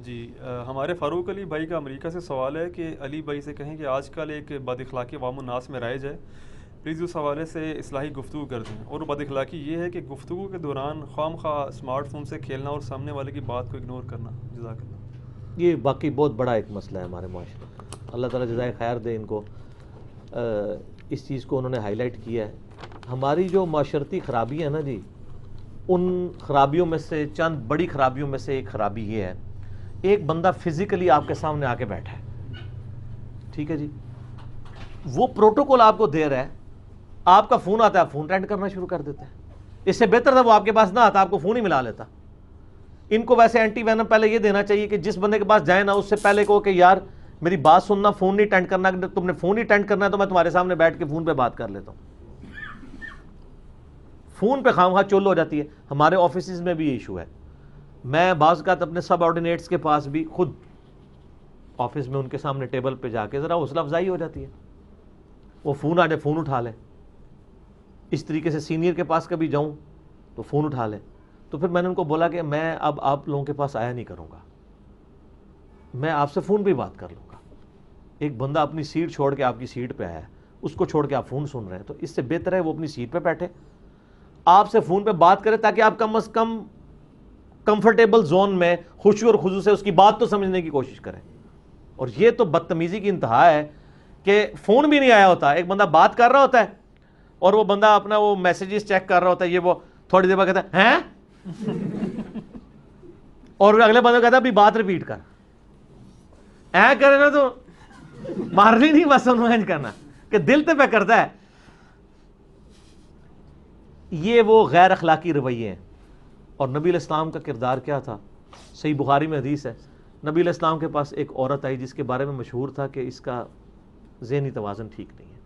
جی ہمارے فاروق علی بھائی کا امریکہ سے سوال ہے کہ علی بھائی سے کہیں کہ آج کل ایک بد اخلاقی عوام الناس میں رائج ہے، پلیز اس حوالے سے اصلاحی گفتگو کر دیں۔ اور بد اخلاقی یہ ہے کہ گفتگو کے دوران خواہ مخواہ اسمارٹ فون سے کھیلنا اور سامنے والے کی بات کو اگنور کرنا۔ جزاک اللہ۔ یہ باقی بہت بڑا ایک مسئلہ ہے ہمارے معاشرے میں، اللہ تعالیٰ جزائے خیر دے ان کو، اس چیز کو انہوں نے ہائی لائٹ کیا ہے۔ ہماری جو معاشرتی خرابی ہے نا جی، ان خرابیوں میں سے چند بڑی خرابیوں میں سے ایک خرابی یہ ہے، ایک بندہ فزیکلی آپ کے سامنے آ کے بیٹھا ہے، ٹھیک ہے جی، وہ پروٹوکول آپ کو دے رہا ہے، آپ کا فون آتا ہے، آپ فون اٹینڈ کرنا شروع کر دیتے ہیں۔ اس سے بہتر تھا وہ آپ کے پاس نہ آتا، آپ کو فون ہی ملا لیتا۔ ان کو ویسے اینٹی وینم پہلے یہ دینا چاہیے کہ جس بندے کے پاس جائے نا، اس سے پہلے کہو کہ یار میری بات سننا، فون نہیں اٹینڈ کرنا، تم نے فون ہی اٹینڈ کرنا ہے تو میں تمہارے سامنے بیٹھ کے فون پہ بات کر لیتا ہوں۔ فون پہ خواہ چول ہو جاتی ہے۔ ہمارے آفیسز میں بھی یہ ایشو ہے۔ میں بعض اوقات اپنے سب آرڈینیٹس کے پاس بھی خود آفس میں ان کے سامنے ٹیبل پہ جا کے ذرا حوصلہ افزائی ہو جاتی ہے، وہ فون آ جائے فون اٹھا لے۔ اس طریقے سے سینئر کے پاس کبھی جاؤں تو فون اٹھا لے۔ تو پھر میں نے ان کو بولا کہ میں اب آپ لوگوں کے پاس آیا نہیں کروں گا، میں آپ سے فون پہ ہی بات کر لوں گا۔ ایک بندہ اپنی سیٹ چھوڑ کے آپ کی سیٹ پہ آیا ہے، اس کو چھوڑ کے آپ فون سن رہے ہیں، تو اس سے بہتر ہے وہ اپنی سیٹ پہ بیٹھے، آپ سے فون پہ بات کرے، تاکہ آپ کم از کم کمفرٹیبل زون میں خوشی اور خضوع سے اس کی بات تو سمجھنے کی کوشش کریں۔ اور یہ تو بدتمیزی کی انتہا ہے کہ فون بھی نہیں آیا ہوتا، ایک بندہ بات کر رہا ہوتا ہے اور وہ بندہ اپنا وہ میسیجز چیک کر رہا ہوتا ہے، یہ وہ تھوڑی دیر بعد کہتا ہے ہیں اور اگلے بندے کہتا ہے ابھی بات ریپیٹ کر، اے کرے نا تو مارنی نہیں، بس انوینج کرنا کہ دل تے پہ کرتا ہے۔ یہ وہ غیر اخلاقی رویے ہیں۔ اور نبی علیہ السلام کا کردار کیا تھا؟ صحیح بخاری میں حدیث ہے، نبی علیہ السلام کے پاس ایک عورت آئی جس کے بارے میں مشہور تھا کہ اس کا ذہنی توازن ٹھیک نہیں ہے۔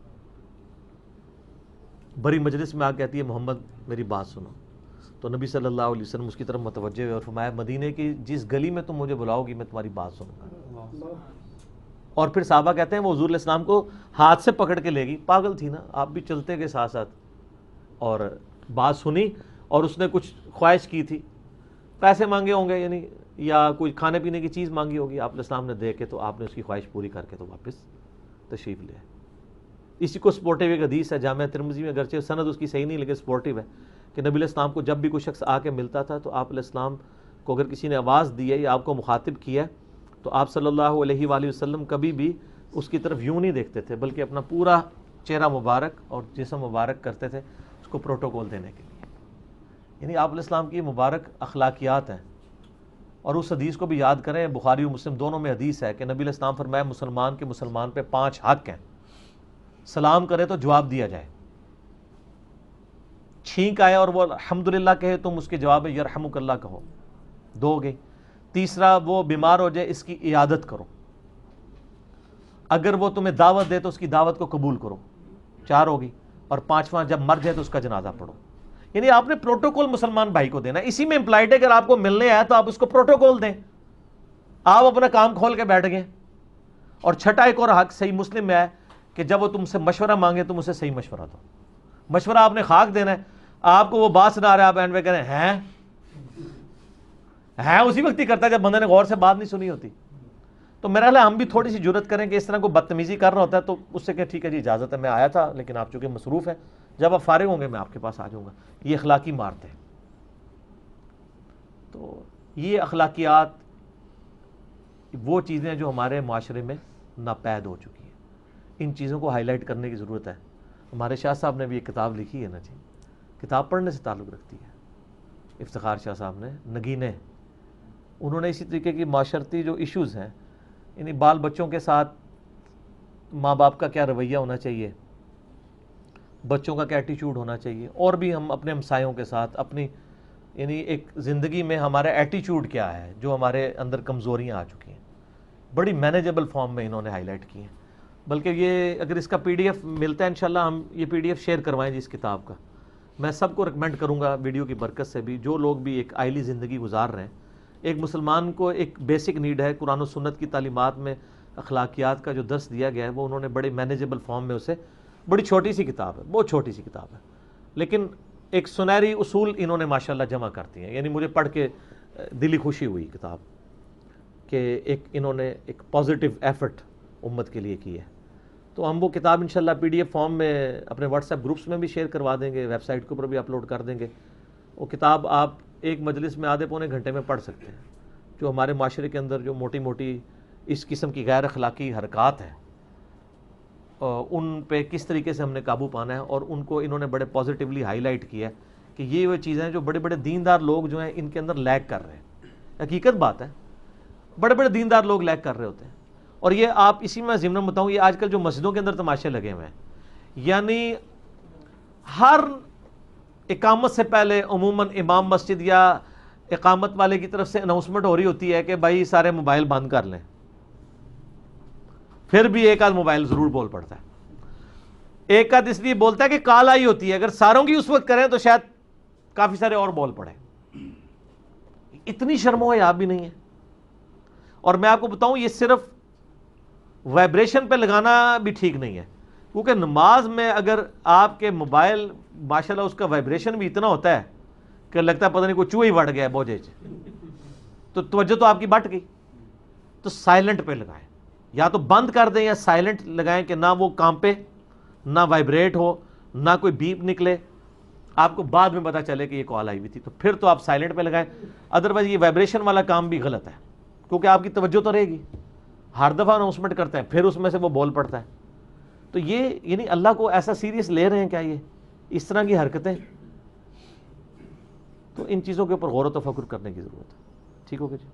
بڑی مجلس میں آ کہتی ہے محمد میری بات سنو، تو نبی صلی اللہ علیہ وسلم اس کی طرف متوجہ ہوئے اور فرمایا مدینے کی جس گلی میں تم مجھے بلاؤ گی میں تمہاری بات سنوں گا۔ اور پھر صحابہ کہتے ہیں وہ حضور علیہ السلام کو ہاتھ سے پکڑ کے لے گئی، پاگل تھی نا، آپ بھی چلتے گئے ساتھ ساتھ، اور بات سنی، اور اس نے کچھ خواہش کی تھی، پیسے مانگے ہوں گے یعنی، یا کوئی کھانے پینے کی چیز مانگی ہوگی، آپ علیہ السلام نے دے کے تو آپ نے اس کی خواہش پوری کر کے تو واپس تشریف لے۔ اسی کو سپورٹیو ایک حدیث ہے جامعہ ترمذی میں، اگرچہ سند اس کی صحیح نہیں لیکن سپورٹیو ہے، کہ نبی علیہ السلام کو جب بھی کوئی شخص آ کے ملتا تھا تو آپ علیہ السلام کو اگر کسی نے آواز دی ہے یا آپ کو مخاطب کیا ہے تو آپ صلی اللہ علیہ وآلہ وسلم کبھی بھی اس کی طرف یوں نہیں دیکھتے تھے، بلکہ اپنا پورا چہرہ مبارک اور جسم مبارک کرتے تھے اس کو پروٹوکول دینے کے لیے۔ یعنی آپ علیہ السلام کی مبارک اخلاقیات ہیں۔ اور اس حدیث کو بھی یاد کریں، بخاری و مسلم دونوں میں حدیث ہے کہ نبی علیہ السلام فرمایا مسلمان کے مسلمان پہ 5 حق ہیں، سلام کرے تو جواب دیا جائے، چھینک آئے اور وہ الحمدللہ کہے تم اس کے جواب میں یرحمک اللہ کہو، 2 ہو گئی۔ تیسرا وہ بیمار ہو جائے اس کی عیادت کرو، اگر وہ تمہیں دعوت دے تو اس کی دعوت کو قبول کرو، 4 ہو گئی۔ اور 5واں جب مر جائے تو اس کا جنازہ پڑھو۔ یعنی آپ نے پروٹوکول مسلمان بھائی کو دینا، اسی میں امپلائڈ ہے اگر آپ کو ملنے آیا تو آپ اس کو پروٹوکول دیں، آپ اپنا کام کھول کے بیٹھ گئے۔ اور چھٹا ایک اور حق صحیح مسلم میں ہے کہ جب وہ تم سے مشورہ مانگے تم اسے صحیح مشورہ دو۔ مشورہ آپ نے خاک دینا ہے، آپ کو وہ بات سنا رہا ہے، آپ اینڈ پہ کہہ رہے ہیں اسی وقت ہی کرتا ہے جب بندے نے غور سے بات نہیں سنی ہوتی۔ تو میرا خیال ہے ہم بھی تھوڑی سی جرت کریں کہ اس طرح کوئی بدتمیزی کر رہا ہوتا ہے تو اس سے کہ ٹھیک ہے جی اجازت ہے، میں آیا تھا لیکن آپ چونکہ مصروف ہیں، جب آپ فارغ ہوں گے میں آپ کے پاس آ جاؤں گا۔ یہ اخلاقی مارت ہے۔ تو یہ اخلاقیات وہ چیزیں جو ہمارے معاشرے میں ناپید ہو چکی ہیں، ان چیزوں کو ہائی لائٹ کرنے کی ضرورت ہے۔ ہمارے شاہ صاحب نے بھی ایک کتاب لکھی ہے نا جی، کتاب پڑھنے سے تعلق رکھتی ہے، افتخار شاہ صاحب نے، نگینے، انہوں نے اسی طریقے کی معاشرتی جو ایشوز ہیں، یعنی بال بچوں کے ساتھ ماں باپ کا کیا رویہ ہونا چاہیے، بچوں کا کیا ایٹیچیوڈ ہونا چاہیے، اور بھی ہم اپنے ہمسایوں کے ساتھ اپنی یعنی ایک زندگی میں ہمارا ایٹیچیوڈ کیا ہے، جو ہمارے اندر کمزوریاں آ چکی ہیں، بڑی مینیجبل فارم میں انہوں نے ہائی لائٹ کی ہیں۔ بلکہ یہ اگر اس کا پی ڈی ایف ملتا ہے انشاءاللہ ہم یہ پی ڈی ایف شیئر کروائیں جی اس کتاب کا، میں سب کو ریکمینڈ کروں گا ویڈیو کی برکت سے بھی، جو لوگ بھی ایک آئلی زندگی گزار رہے ہیں۔ ایک مسلمان کو ایک بیسک نیڈ ہے، قرآن و سنت کی تعلیمات میں اخلاقیات کا جو درس دیا گیا ہے وہ انہوں نے بڑے مینیجبل فارم میں اسے، بڑی چھوٹی سی کتاب ہے، بہت چھوٹی سی کتاب ہے، لیکن ایک سنہری اصول انہوں نے ماشاءاللہ جمع کرتی ہیں، یعنی مجھے پڑھ کے دلی خوشی ہوئی کتاب۔ کہ انہوں نے ایک پازیٹیو ایفرٹ امت کے لیے کی ہے. تو ہم وہ کتاب انشاءاللہ PDF فارم میں اپنے واٹس ایپ گروپس میں بھی شیئر کروا دیں گے, ویب سائٹ کے اوپر بھی اپلوڈ کر دیں گے. وہ کتاب آپ ایک مجلس میں آدھے پونے گھنٹے میں پڑھ سکتے ہیں. جو ہمارے معاشرے کے اندر جو موٹی موٹی اس قسم کی غیر اخلاقی حرکات ہیں ان پہ کس طریقے سے ہم نے قابو پانا ہے, اور ان کو انہوں نے بڑے پازیٹیولی ہائی لائٹ کیا ہے کہ یہ وہ چیزیں ہیں جو بڑے بڑے دیندار لوگ جو ہیں ان کے اندر لیگ کر رہے ہیں. حقیقت بات ہے, بڑے بڑے دیندار لوگ لیگ کر رہے ہوتے ہیں. اور یہ آپ اسی میں ضمن بتاؤں, یہ آج کل جو مسجدوں کے اندر تماشے لگے ہوئے ہیں, یعنی ہر اقامت سے پہلے عموماً امام مسجد یا اقامت والے کی طرف سے اناؤنسمنٹ ہو رہی ہوتی ہے کہ بھائی سارے موبائل بند کر لیں. پھر بھی ایک آدھ موبائل ضرور بول پڑتا ہے. ایک آدھ اس لیے بولتا ہے کہ کال آئی ہوتی ہے, اگر ساروں کی اس وقت کریں تو شاید کافی سارے اور بول پڑے. اتنی شرم و حیا بھی نہیں ہے. اور میں آپ کو بتاؤں یہ صرف وائبریشن پہ لگانا بھی ٹھیک نہیں ہے, کیونکہ نماز میں اگر آپ کے موبائل ماشاءاللہ اس کا وائبریشن بھی اتنا ہوتا ہے کہ لگتا ہے پتہ نہیں کوئی چوہا ہی بڑھ گیا ہے بوجھے سے, تو توجہ تو آپ کی بٹ گئی. تو سائلنٹ پہ لگائیں, یا تو بند کر دیں یا سائلنٹ لگائیں کہ نہ وہ کانپے, نہ وائبریٹ ہو, نہ کوئی بیپ نکلے, آپ کو بعد میں پتا چلے کہ یہ کال آئی ہوئی تھی, تو پھر تو آپ سائلنٹ پہ لگائیں. ادروائز یہ وائبریشن والا کام بھی غلط ہے, کیونکہ آپ کی توجہ تو رہے گی. ہر دفعہ اناؤنسمنٹ کرتا ہے پھر اس میں سے وہ بول پڑتا ہے. تو یہ یعنی اللہ کو ایسا سیریس لے رہے ہیں کیا یہ اس طرح کی حرکتیں؟ تو ان چیزوں کے اوپر غور و تفکر کرنے کی ضرورت ہے. ٹھیک ہوگا جی.